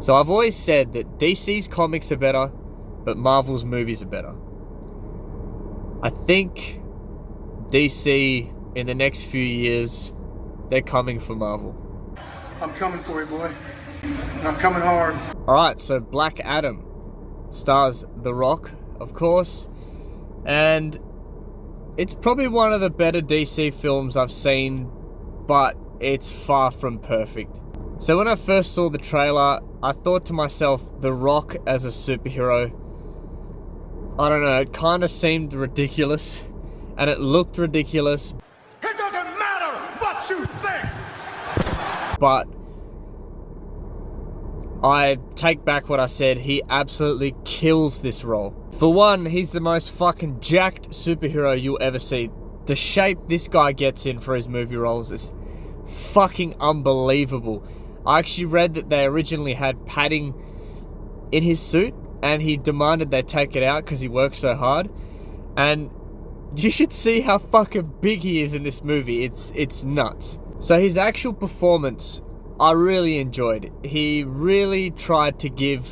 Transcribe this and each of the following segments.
So I've always said that DC's comics are better, but Marvel's movies are better. I think DC, in the next few years, they're coming for Marvel. I'm coming for you, boy. And I'm coming hard. Alright, so Black Adam stars The Rock, of course, and it's probably one of the better DC films I've seen, but it's far from perfect. So when I first saw the trailer, I thought to myself, The Rock as a superhero, I don't know, it kind of seemed ridiculous, and it looked ridiculous. It doesn't matter what you think! But I take back what I said, he absolutely kills this role. For one, he's the most fucking jacked superhero you'll ever see. The shape this guy gets in for his movie roles is fucking unbelievable. I actually read that they originally had padding in his suit, and he demanded they take it out because he works so hard. And you should see how fucking big he is in this movie. It's nuts. So his actual performance, I really enjoyed. He really tried to give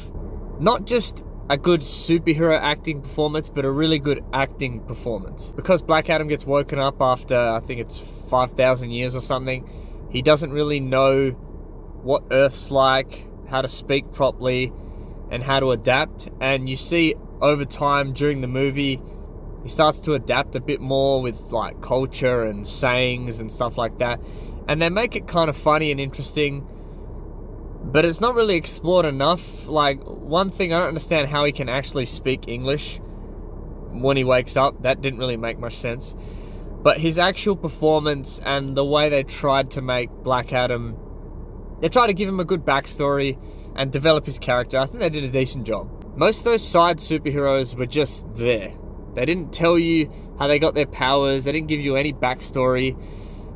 not just a good superhero acting performance, but a really good acting performance. Because Black Adam gets woken up after, I think it's 5,000 years or something, he doesn't really know what Earth's like, how to speak properly, and how to adapt. And you see over time during the movie, he starts to adapt a bit more with like culture and sayings and stuff like that. And they make it kind of funny and interesting, but it's not really explored enough. Like, one thing, I don't understand how he can actually speak English when he wakes up. That didn't really make much sense. But his actual performance and the way they tried to make Black Adam, they tried to give him a good backstory and develop his character. I think they did a decent job. Most of those side superheroes were just there. They didn't tell you how they got their powers. They didn't give you any backstory.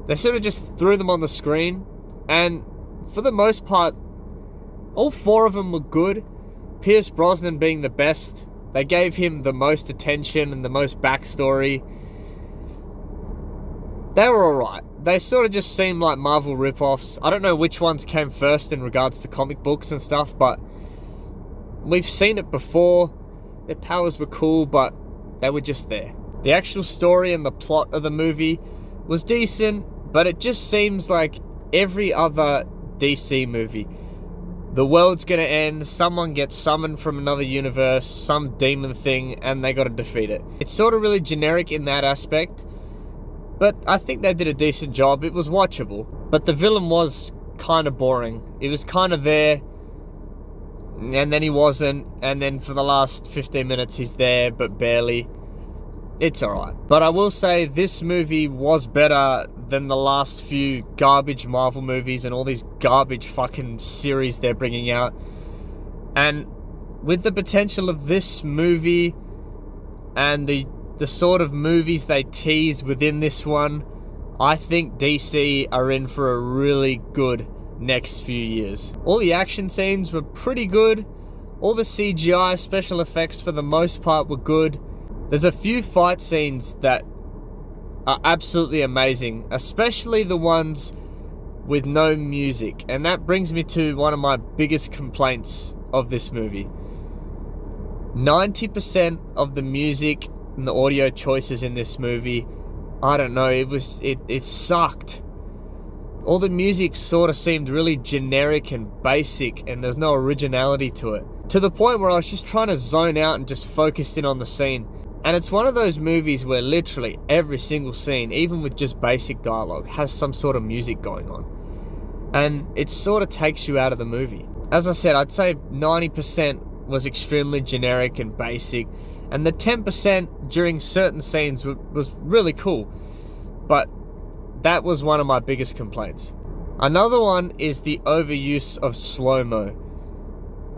They sort of just threw them on the screen. And for the most part, all four of them were good. Pierce Brosnan being the best. They gave him the most attention and the most backstory. They were alright. They sort of just seemed like Marvel ripoffs. I don't know which ones came first in regards to comic books and stuff, but we've seen it before. Their powers were cool, but they were just there. The actual story and the plot of the movie was decent, but it just seems like every other DC movie. The world's gonna end, someone gets summoned from another universe, some demon thing, and they gotta defeat it. It's sort of really generic in that aspect, but I think they did a decent job. It was watchable, but the villain was kind of boring. It was kind of there, and then he wasn't, and then for the last 15 minutes he's there, but barely. It's alright. But I will say this movie was better than the last few garbage Marvel movies and all these garbage fucking series they're bringing out. And with the potential of this movie and the sort of movies they tease within this one, I think DC are in for a really good next few years. All the action scenes were pretty good. All the CGI special effects for the most part were good. There's a few fight scenes that are absolutely amazing, especially the ones with no music. And that brings me to one of my biggest complaints of this movie. 90% of the music and the audio choices in this movie, I don't know, it sucked. All the music sort of seemed really generic and basic, and there's no originality to it. To the point where I was just trying to zone out and just focus in on the scene. And it's one of those movies where literally every single scene, even with just basic dialogue, has some sort of music going on. And it sort of takes you out of the movie. As I said, I'd say 90% was extremely generic and basic. And the 10% during certain scenes was really cool. But that was one of my biggest complaints. Another one is the overuse of slow-mo.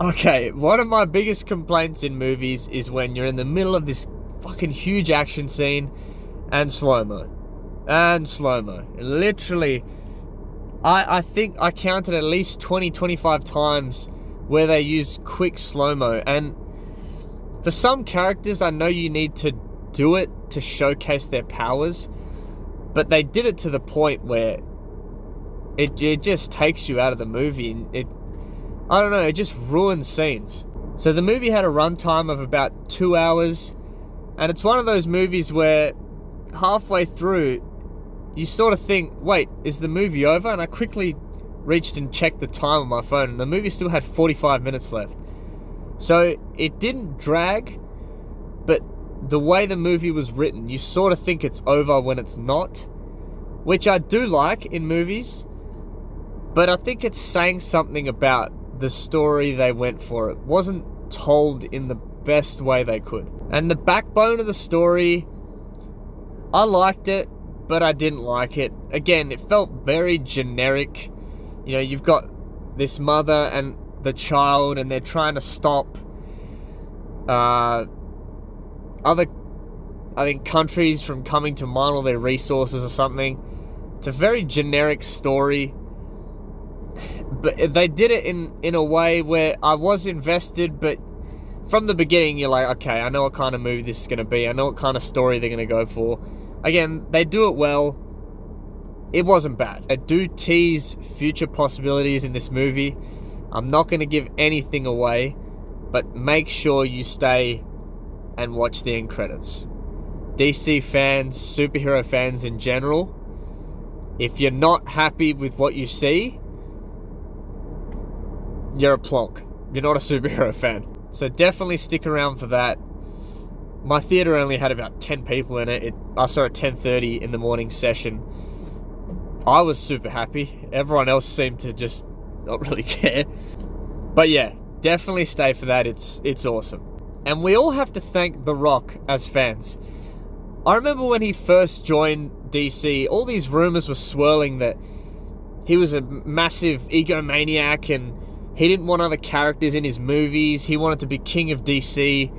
Okay, one of my biggest complaints in movies is when you're in the middle of this fucking huge action scene and slow-mo. And slow-mo. Literally, I think I counted at least 20-25 times where they use quick slow-mo. And for some characters, I know you need to do it to showcase their powers, but they did it to the point where it just takes you out of the movie. And I don't know, it just ruins scenes. So the movie had a runtime of about 2 hours, and it's one of those movies where halfway through, you sort of think, wait, is the movie over? And I quickly reached and checked the time on my phone, and the movie still had 45 minutes left. So it didn't drag, but the way the movie was written, you sort of think it's over when it's not, which I do like in movies, but I think it's saying something about the story they went for. It wasn't told in the best way they could. And the backbone of the story, I liked it, but I didn't like it. Again, it felt very generic. You know, you've got this mother and the child, and they're trying to stop other, I think, countries from coming to mine all their resources or something. It's a very generic story, but they did it in a way where I was invested, but from the beginning you're like, okay, I know what kind of movie this is going to be, I know what kind of story they're going to go for. Again, they do it well. It wasn't bad. They do tease future possibilities in this movie. I'm not going to give anything away, but make sure you stay and watch the end credits. DC fans, superhero fans in general, if you're not happy with what you see, you're a plonk. You're not a superhero fan. So definitely stick around for that. My theater only had about 10 people in it. I saw it at 10:30 in the morning session. I was super happy. Everyone else seemed to just not really care. But yeah, definitely stay for that. It's awesome. And we all have to thank The Rock as fans. I remember when he first joined DC, all these rumors were swirling that he was a massive egomaniac and he didn't want other characters in his movies. He wanted to be king of DC.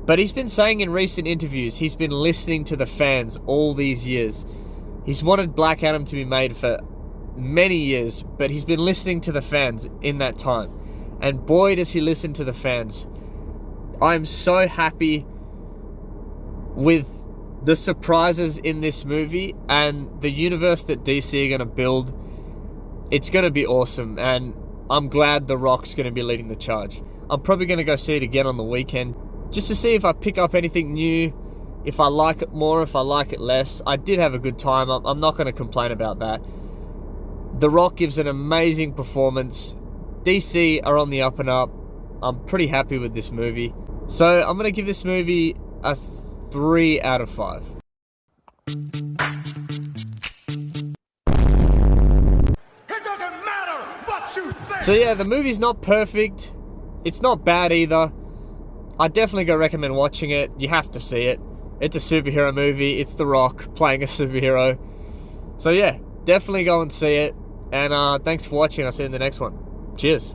But he's been saying in recent interviews, he's been listening to the fans all these years. He's wanted Black Adam to be made for many years, but he's been listening to the fans in that time. And boy, does he listen to the fans. I'm so happy with the surprises in this movie and the universe that DC are going to build. It's going to be awesome, and I'm glad The Rock's going to be leading the charge. I'm probably going to go see it again on the weekend, just to see if I pick up anything new, if I like it more, if I like it less. I did have a good time. I'm not going to complain about that. The Rock gives an amazing performance. DC are on the up and up. I'm pretty happy with this movie. So I'm going to give this movie a 3 out of 5. So yeah, the movie's not perfect. It's not bad either. I definitely go recommend watching it. You have to see it. It's a superhero movie. It's The Rock playing a superhero. So yeah, definitely go and see it. And thanks for watching. I'll see you in the next one. Cheers.